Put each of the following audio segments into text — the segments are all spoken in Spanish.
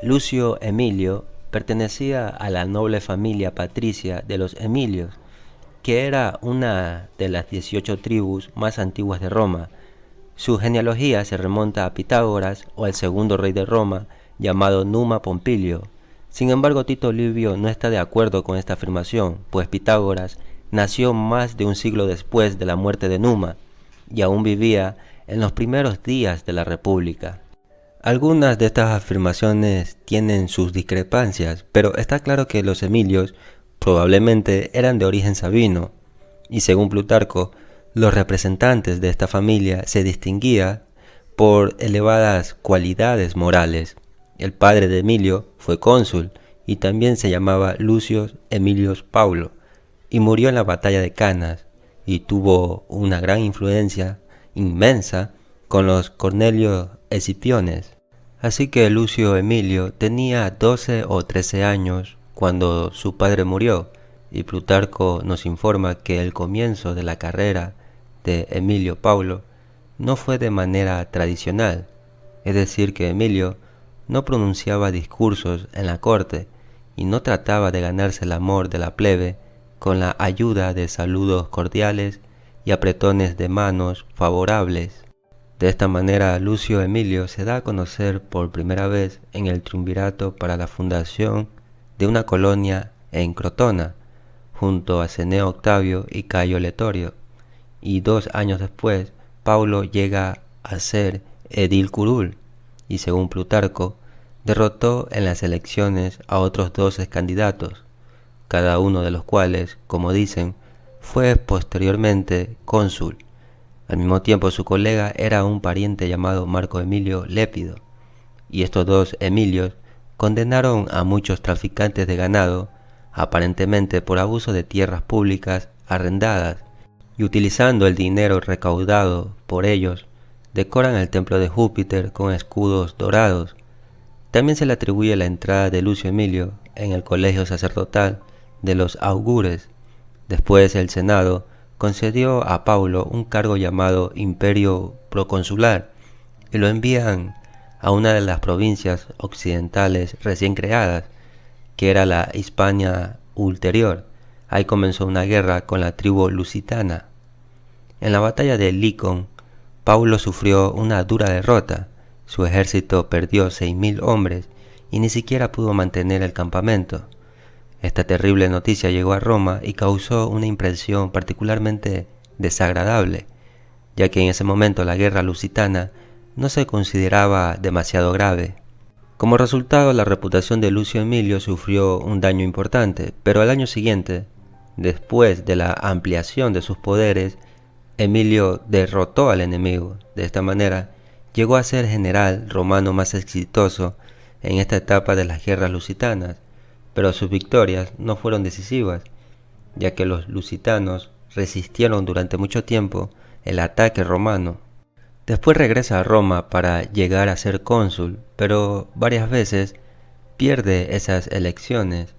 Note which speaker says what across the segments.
Speaker 1: Lucio Emilio pertenecía a la noble familia patricia de los Emilios, que era una de las 18 tribus más antiguas de Roma. Su genealogía se remonta a Pitágoras o al segundo rey de Roma, llamado Numa Pompilio. Sin embargo, Tito Livio no está de acuerdo con esta afirmación, pues Pitágoras nació más de un siglo después de la muerte de Numa y aún vivía en los primeros días de la República. Algunas de estas afirmaciones tienen sus discrepancias, pero está claro que los Emilios probablemente eran de origen sabino, y según Plutarco, los representantes de esta familia se distinguían por elevadas cualidades morales. El padre de Emilio fue cónsul y también se llamaba Lucio Emilius Paulo, y murió en la batalla de Canas, y tuvo una gran influencia inmensa con los Cornelio Escipiones. Así que Lucio Emilio tenía 12 o 13 años cuando su padre murió, y Plutarco nos informa que el comienzo de la carrera de Emilio Paulo no fue de manera tradicional, es decir, que Emilio no pronunciaba discursos en la corte y no trataba de ganarse el amor de la plebe con la ayuda de saludos cordiales y apretones de manos favorables. De esta manera, Lucio Emilio se da a conocer por primera vez en el triunvirato para la fundación de una colonia en Crotona, junto a Cneo Octavio y Cayo Letorio, y 2 años después, Paulo llega a ser edil curul, y según Plutarco, derrotó en las elecciones a otros 12 candidatos, cada uno de los cuales, como dicen, fue posteriormente cónsul. Al mismo tiempo, su colega era un pariente llamado Marco Emilio Lépido, y estos 2 Emilios condenaron a muchos traficantes de ganado, aparentemente por abuso de tierras públicas arrendadas, y utilizando el dinero recaudado por ellos, decoran el templo de Júpiter con escudos dorados. También se le atribuye la entrada de Lucio Emilio en el colegio sacerdotal de los augures. Después el Senado concedió a Paulo un cargo llamado imperio proconsular y lo envían a una de las provincias occidentales recién creadas, que era la Hispania Ulterior. Ahí comenzó una guerra con la tribu lusitana. En la batalla de Licon, Paulo sufrió una dura derrota. Su ejército perdió 6.000 hombres y ni siquiera pudo mantener el campamento. Esta terrible noticia llegó a Roma y causó una impresión particularmente desagradable, ya que en ese momento la guerra lusitana no se consideraba demasiado grave. Como resultado, la reputación de Lucio Emilio sufrió un daño importante, pero al año siguiente, después de la ampliación de sus poderes, Emilio derrotó al enemigo. De esta manera, llegó a ser general romano más exitoso en esta etapa de las guerras lusitanas, pero sus victorias no fueron decisivas, ya que los lusitanos resistieron durante mucho tiempo el ataque romano. Después regresa a Roma para llegar a ser cónsul, pero varias veces pierde esas elecciones,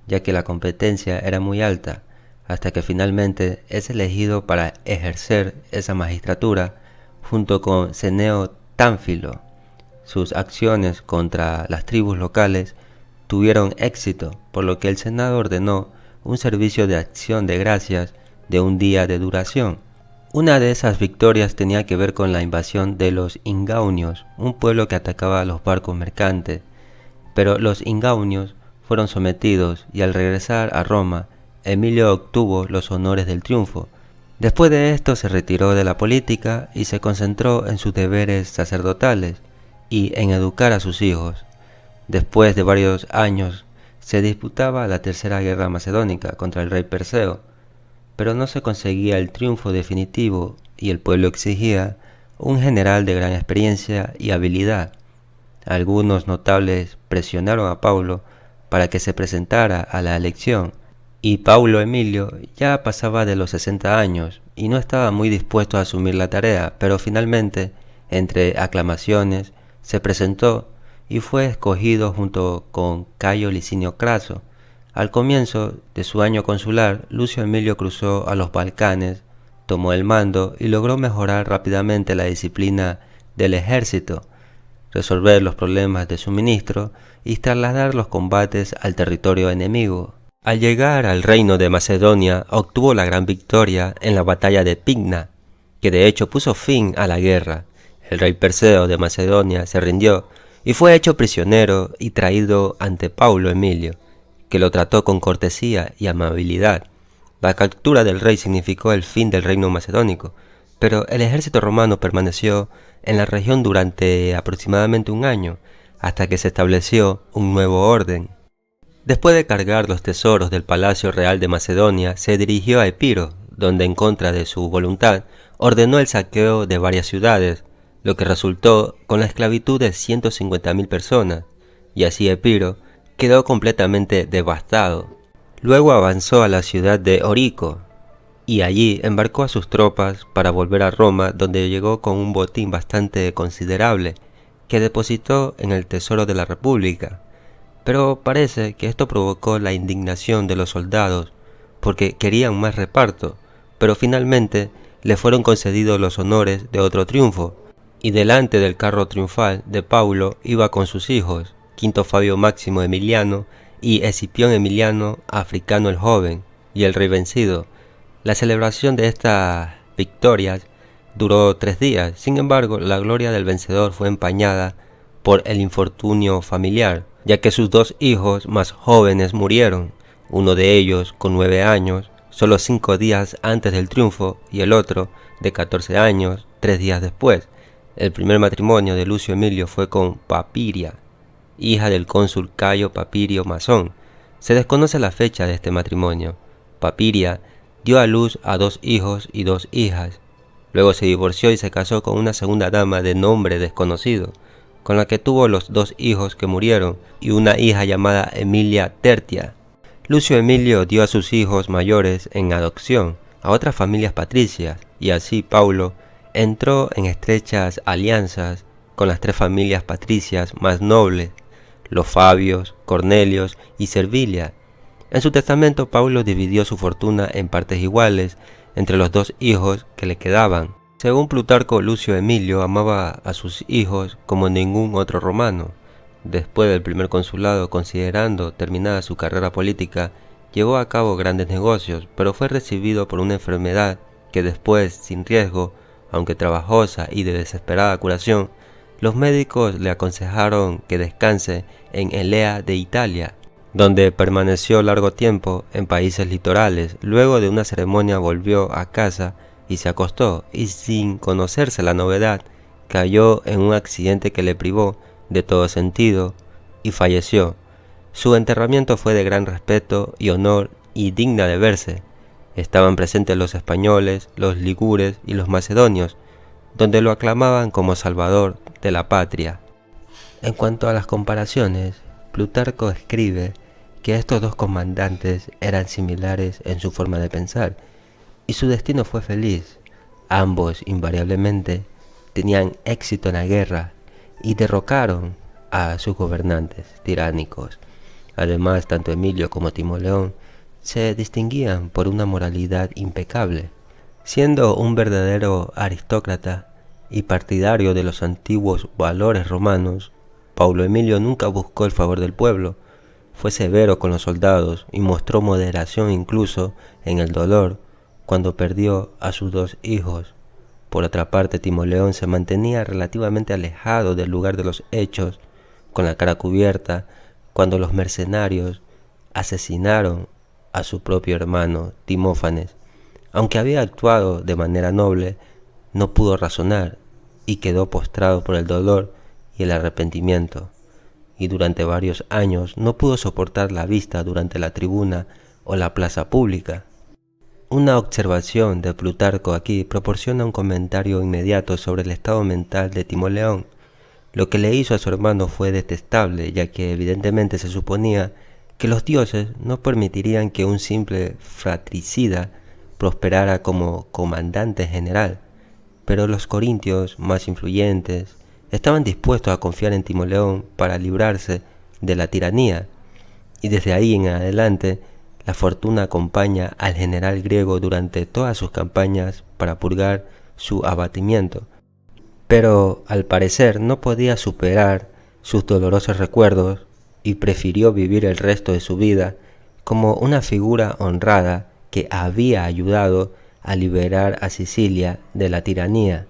Speaker 1: ya que la competencia era muy alta, hasta que finalmente es elegido para ejercer esa magistratura junto con Cneo Tánfilo. Sus acciones contra las tribus locales tuvieron éxito, por lo que el Senado ordenó un servicio de acción de gracias de un día de duración. Una de esas victorias tenía que ver con la invasión de los Ingaunios, un pueblo que atacaba a los barcos mercantes, pero los Ingaunios fueron sometidos y al regresar a Roma, Emilio obtuvo los honores del triunfo. Después de esto se retiró de la política y se concentró en sus deberes sacerdotales y en educar a sus hijos. Después de varios años se disputaba la tercera guerra macedónica contra el rey Perseo, pero no se conseguía el triunfo definitivo y el pueblo exigía un general de gran experiencia y habilidad. Algunos notables presionaron a Paulo para que se presentara a la elección, y Paulo Emilio ya pasaba de los 60 años y no estaba muy dispuesto a asumir la tarea, pero finalmente, entre aclamaciones, se presentó y fue escogido junto con Cayo Licinio Craso. Al comienzo de su año consular, Lucio Emilio cruzó a los Balcanes, tomó el mando y logró mejorar rápidamente la disciplina del ejército. resolver los problemas de suministro y trasladar los combates al territorio enemigo. Al llegar al reino de Macedonia, obtuvo la gran victoria en la batalla de Pydna, que de hecho puso fin a la guerra. El rey Perseo de Macedonia se rindió y fue hecho prisionero y traído ante Paulo Emilio, que lo trató con cortesía y amabilidad. La captura del rey significó el fin del reino macedónico, pero el ejército romano permaneció en la región durante aproximadamente un año, hasta que se estableció un nuevo orden. Después de cargar los tesoros del Palacio Real de Macedonia, se dirigió a Epiro, donde en contra de su voluntad ordenó el saqueo de varias ciudades, lo que resultó con la esclavitud de 150.000 personas, y así Epiro quedó completamente devastado. Luego avanzó a la ciudad de Orico, y allí embarcó a sus tropas para volver a Roma, donde llegó con un botín bastante considerable, que depositó en el Tesoro de la República. Pero parece que esto provocó la indignación de los soldados, porque querían más reparto, pero finalmente le fueron concedidos los honores de otro triunfo, y delante del carro triunfal de Paulo iba con sus hijos, Quinto Fabio Máximo Emiliano y Escipión Emiliano Africano el Joven, y el rey vencido. La celebración de estas victorias duró 3 días, sin embargo, la gloria del vencedor fue empañada por el infortunio familiar, ya que sus 2 hijos más jóvenes murieron, uno de ellos con 9 años, solo 5 días antes del triunfo, y el otro de 14 años, 3 días después. El primer matrimonio de Lucio Emilio fue con Papiria, hija del cónsul Cayo Papirio Masón. Se desconoce la fecha de este matrimonio. Papiria dio a luz a 2 hijos y 2 hijas. Luego se divorció y se casó con una segunda dama de nombre desconocido, con la que tuvo los 2 hijos que murieron y una hija llamada Emilia Tertia. Lucio Emilio dio a sus hijos mayores en adopción a otras familias patricias, y así Paulo entró en estrechas alianzas con las 3 familias patricias más nobles, los Fabios, Cornelios y Servilia. En su testamento Paulo dividió su fortuna en partes iguales entre los 2 hijos que le quedaban. Según Plutarco, Lucio Emilio amaba a sus hijos como ningún otro romano. Después del primer consulado, considerando terminada su carrera política, llevó a cabo grandes negocios, pero fue recibido por una enfermedad que después, sin riesgo, aunque trabajosa y de desesperada curación, los médicos le aconsejaron que descanse en Elea de Italia, donde permaneció largo tiempo en países litorales. Luego de una ceremonia volvió a casa y se acostó, y sin conocerse la novedad, cayó en un accidente que le privó de todo sentido y falleció. Su enterramiento fue de gran respeto y honor y digna de verse. Estaban presentes los españoles, los ligures y los macedonios, donde lo aclamaban como salvador de la patria. En cuanto a las comparaciones, Plutarco escribe que estos 2 comandantes eran similares en su forma de pensar, y su destino fue feliz. Ambos, invariablemente, tenían éxito en la guerra y derrocaron a sus gobernantes tiránicos. Además, tanto Emilio como Timoleón se distinguían por una moralidad impecable. Siendo un verdadero aristócrata y partidario de los antiguos valores romanos, Paulo Emilio nunca buscó el favor del pueblo. Fue severo con los soldados y mostró moderación incluso en el dolor cuando perdió a sus 2 hijos. Por otra parte, Timoleón se mantenía relativamente alejado del lugar de los hechos, con la cara cubierta, cuando los mercenarios asesinaron a su propio hermano Timófanes. Aunque había actuado de manera noble, no pudo razonar y quedó postrado por el dolor y el arrepentimiento, y durante varios años no pudo soportar la vista durante la tribuna o la plaza pública. Una observación de Plutarco aquí proporciona un comentario inmediato sobre el estado mental de Timoleón. Lo que le hizo a su hermano fue detestable, ya que evidentemente se suponía que los dioses no permitirían que un simple fratricida prosperara como comandante general, pero los corintios más influyentes estaban dispuestos a confiar en Timoleón para librarse de la tiranía, y desde ahí en adelante la fortuna acompaña al general griego durante todas sus campañas para purgar su abatimiento. pero al parecer no podía superar sus dolorosos recuerdos y prefirió vivir el resto de su vida como una figura honrada que había ayudado a liberar a Sicilia de la tiranía